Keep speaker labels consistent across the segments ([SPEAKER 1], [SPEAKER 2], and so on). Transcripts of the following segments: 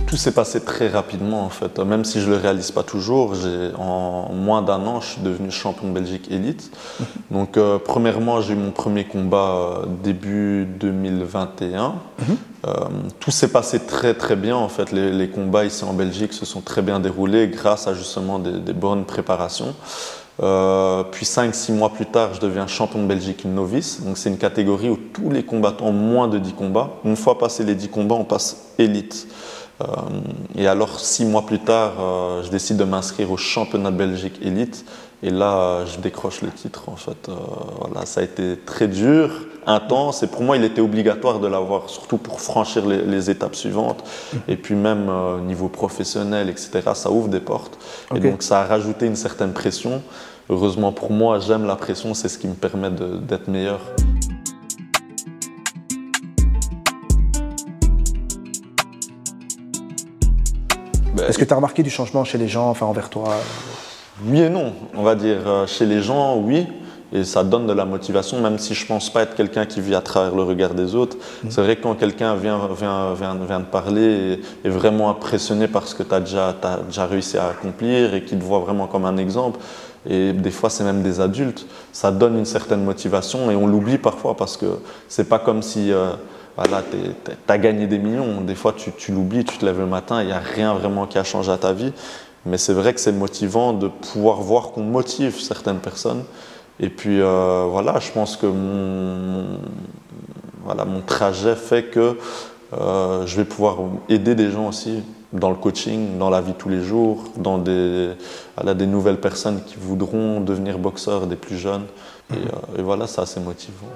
[SPEAKER 1] tout s'est passé très rapidement en fait. Même si je ne le réalise pas toujours, en moins d'un an, je suis devenu champion de Belgique élite. Donc premièrement, j'ai eu mon premier combat début 2021. Tout s'est passé très très bien en fait. Les combats ici en Belgique se sont très bien déroulés grâce à justement des bonnes préparations. Puis 5-6 mois plus tard, je deviens champion de Belgique novice. Donc c'est une catégorie où tous les combattants ont moins de 10 combats. Une fois passé les 10 combats, on passe élite. Et alors 6 mois plus tard, je décide de m'inscrire au championnat de Belgique élite. Et là, je décroche le titre en fait. Voilà, ça a été très dur, intense. Et pour moi, il était obligatoire de l'avoir, surtout pour franchir les étapes suivantes. Et puis même niveau professionnel, etc., ça ouvre des portes. Et donc ça a rajouté une certaine pression. Heureusement pour moi, j'aime la pression, c'est ce qui me permet d'être meilleur.
[SPEAKER 2] Est-ce que tu as remarqué du changement chez les gens, enfin envers toi?
[SPEAKER 1] Oui et non, on va dire. Chez les gens, oui, et ça donne de la motivation, même si je ne pense pas être quelqu'un qui vit à travers le regard des autres. C'est vrai que quand quelqu'un vient te parler et est vraiment impressionné par ce que tu as déjà réussi à accomplir et qui te voit vraiment comme un exemple, et des fois c'est même des adultes, ça donne une certaine motivation et on l'oublie parfois parce que c'est pas comme si voilà, tu as gagné des millions. Des fois tu l'oublies, tu te lèves le matin, il n'y a rien vraiment qui a changé à ta vie. Mais c'est vrai que c'est motivant de pouvoir voir qu'on motive certaines personnes. Et puis voilà, je pense que mon trajet fait que je vais pouvoir aider des gens aussi dans le coaching, dans la vie de tous les jours, dans des nouvelles personnes qui voudront devenir boxeurs, des plus jeunes. Et voilà, c'est assez motivant.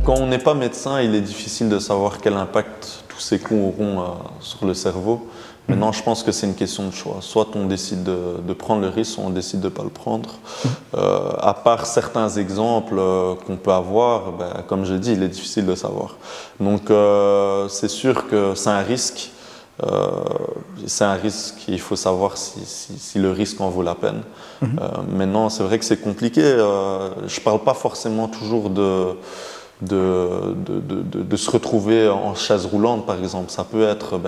[SPEAKER 1] Quand on n'est pas médecin, il est difficile de savoir quel impact tous ces coups auront sur le cerveau. Maintenant, je pense que c'est une question de choix. Soit on décide de prendre le risque, soit on décide de ne pas le prendre. À part certains exemples qu'on peut avoir, comme je dis, il est difficile de savoir. Donc, c'est sûr que c'est un risque. Il faut savoir si le risque en vaut la peine. Maintenant, c'est vrai que c'est compliqué. Je ne parle pas forcément toujours de se retrouver en chaise roulante, par exemple. Ça peut être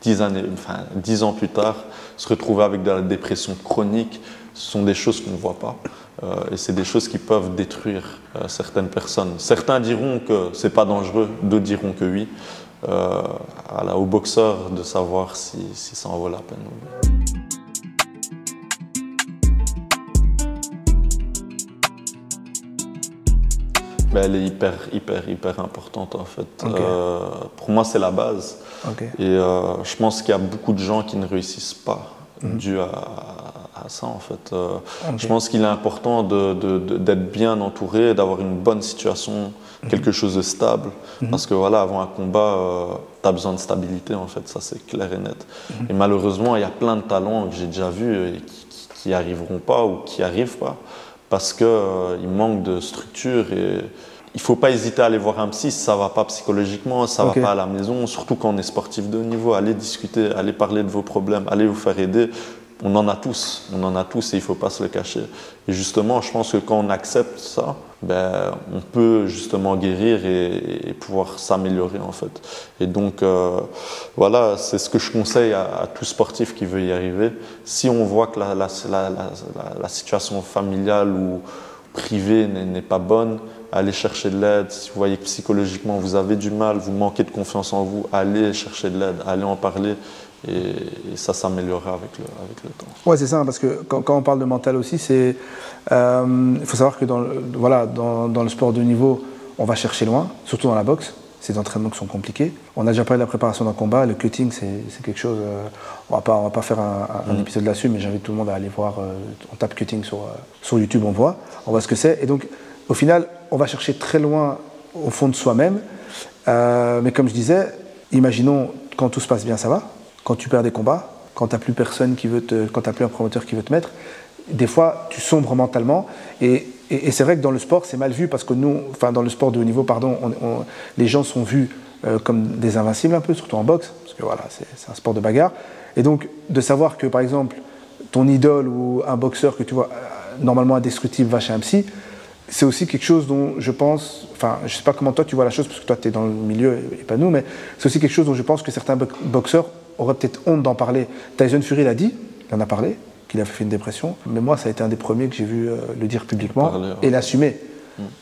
[SPEAKER 1] 10 ans plus tard, se retrouver avec de la dépression chronique. Ce sont des choses qu'on ne voit pas. Et c'est des choses qui peuvent détruire certaines personnes. Certains diront que ce n'est pas dangereux, d'autres diront que oui. Au boxeur de savoir si ça en vaut la peine. Elle est hyper importante en fait. Pour moi, c'est la base. Et je pense qu'il y a beaucoup de gens qui ne réussissent pas dû à ça en fait. Je pense qu'il est important d'être bien entouré, d'avoir une bonne situation, quelque chose de stable. Parce que voilà, avant un combat, tu as besoin de stabilité en fait, ça c'est clair et net. Et malheureusement, il y a plein de talents que j'ai déjà vus et qui n'y arriveront pas ou qui n'y arrivent pas. Parce qu'il manque de structure et il ne faut pas hésiter à aller voir un psy si ça ne va pas psychologiquement, si ça ne va pas à la maison, surtout quand on est sportif de haut niveau. Allez discuter, allez parler de vos problèmes, allez vous faire aider. On en a tous et il ne faut pas se le cacher. Et justement, je pense que quand on accepte ça, on peut justement guérir et pouvoir s'améliorer en fait. Et donc voilà, c'est ce que je conseille à tout sportif qui veut y arriver. Si on voit que la situation familiale ou privée n'est pas bonne, allez chercher de l'aide. Si vous voyez que psychologiquement vous avez du mal, vous manquez de confiance en vous, allez chercher de l'aide, allez en parler. Et ça s'améliorera avec le temps.
[SPEAKER 2] Ouais, c'est ça, parce que quand on parle de mental aussi, il faut savoir que dans le sport de haut niveau, on va chercher loin, surtout dans la boxe. C'est des entraînements qui sont compliqués. On a déjà parlé de la préparation d'un combat. Le cutting, c'est quelque chose. On va pas faire un épisode là-dessus, mais j'invite tout le monde à aller voir. On tape cutting sur YouTube, on voit ce que c'est. Et donc, au final, on va chercher très loin au fond de soi-même. Mais comme je disais, imaginons quand tout se passe bien, ça va. Quand tu perds des combats, quand tu n'as plus personne quand tu n'as plus un promoteur qui veut te mettre, des fois tu sombres mentalement et c'est vrai que dans le sport c'est mal vu parce que nous, enfin dans le sport de haut niveau, pardon, les gens sont vus comme des invincibles un peu, surtout en boxe, parce que voilà, c'est un sport de bagarre. Et donc de savoir que par exemple ton idole ou un boxeur que tu vois normalement indestructible va chez un psy, c'est aussi quelque chose dont je pense, enfin je sais pas comment toi tu vois la chose parce que toi tu es dans le milieu et pas nous, mais c'est aussi quelque chose dont je pense que certains boxeurs auraient peut-être honte d'en parler. Tyson Fury l'a dit, il en a parlé, qu'il a fait une dépression, mais moi ça a été un des premiers que j'ai vu le dire publiquement et l'assumer.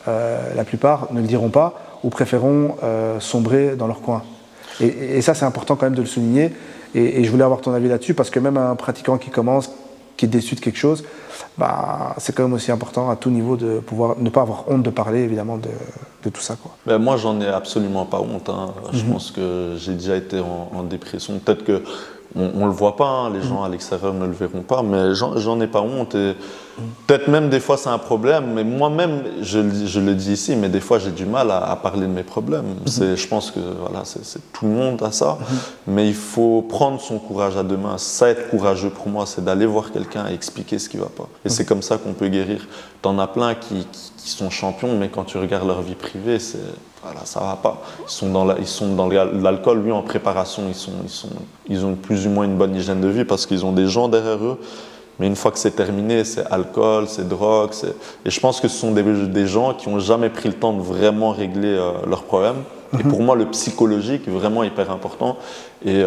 [SPEAKER 2] La plupart ne le diront pas ou préféreront sombrer dans leur coin. Et ça c'est important quand même de le souligner et je voulais avoir ton avis là-dessus parce que même un pratiquant qui commence, qui est déçu de quelque chose, bah, c'est quand même aussi important à tout niveau de pouvoir ne pas avoir honte de parler évidemment de tout ça, quoi.
[SPEAKER 1] Ben moi j'en ai absolument pas honte, hein. Je pense que j'ai déjà été en dépression, peut-être que on le voit pas, hein. Les gens à l'extérieur ne le verront pas, mais j'en ai pas honte et peut-être même des fois c'est un problème, mais moi-même je le dis ici, mais des fois j'ai du mal à parler de mes problèmes. Je pense que voilà, c'est tout le monde a ça, mais il faut prendre son courage à deux mains. Ça, être courageux pour moi, c'est d'aller voir quelqu'un et expliquer ce qui va pas. Et c'est comme ça qu'on peut guérir. T'en as plein qui sont champions, mais quand tu regardes leur vie privée, voilà, ça va pas. Ils sont dans l'alcool, lui en préparation, ils ont plus ou moins une bonne hygiène de vie parce qu'ils ont des gens derrière eux. Mais une fois que c'est terminé, c'est alcool, c'est drogue. Et je pense que ce sont des gens qui n'ont jamais pris le temps de vraiment régler leurs problèmes. Et pour moi, le psychologique est vraiment hyper important. Et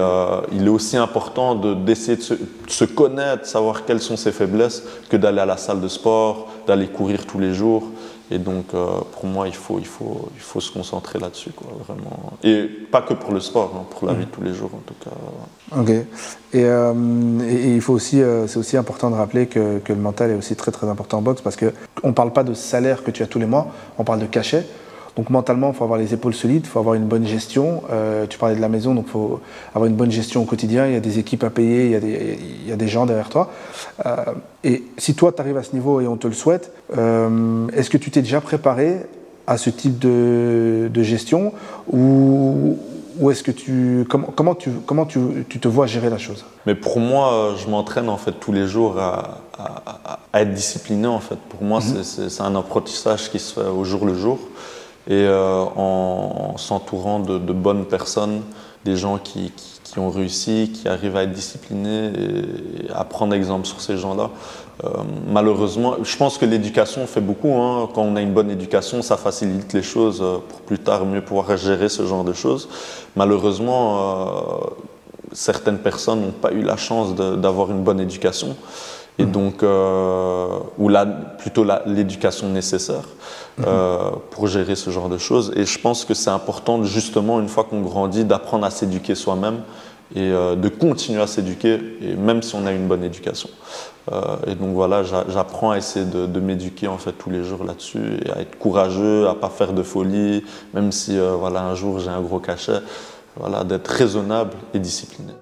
[SPEAKER 1] il est aussi important d'essayer de se connaître, savoir quelles sont ses faiblesses, que d'aller à la salle de sport, d'aller courir tous les jours. Et donc, pour moi, il faut se concentrer là-dessus, quoi, vraiment. Et pas que pour le sport, hein, pour la vie de tous les jours, en tout cas.
[SPEAKER 2] Ok. Et il faut aussi, c'est aussi important de rappeler que le mental est aussi très très important en boxe parce qu'on ne parle pas de salaire que tu as tous les mois, on parle de cachet. Donc mentalement, il faut avoir les épaules solides, il faut avoir une bonne gestion. Tu parlais de la maison, donc il faut avoir une bonne gestion au quotidien. Il y a des équipes à payer, il y a des gens derrière toi. Et si toi, tu arrives à ce niveau et on te le souhaite, est-ce que tu t'es déjà préparé à ce type de gestion ou est-ce que comment tu te vois gérer la chose?
[SPEAKER 1] Mais pour moi, je m'entraîne en fait tous les jours à être discipliné en fait. Pour moi, c'est un apprentissage qui se fait au jour le jour. Et en s'entourant de bonnes personnes, des gens qui ont réussi, qui arrivent à être disciplinés et à prendre exemple sur ces gens-là. Malheureusement, je pense que l'éducation fait beaucoup, hein. Quand on a une bonne éducation, ça facilite les choses pour plus tard mieux pouvoir gérer ce genre de choses. Malheureusement, certaines personnes n'ont pas eu la chance d'avoir une bonne éducation. Et donc, ou plutôt l'éducation nécessaire pour gérer ce genre de choses. Et je pense que c'est important, justement, une fois qu'on grandit, d'apprendre à s'éduquer soi-même et de continuer à s'éduquer, et même si on a une bonne éducation. Et donc voilà, j'apprends à essayer de m'éduquer en fait tous les jours là-dessus, et à être courageux, à pas faire de folie, même si voilà, un jour j'ai un gros cachet, voilà, d'être raisonnable et discipliné.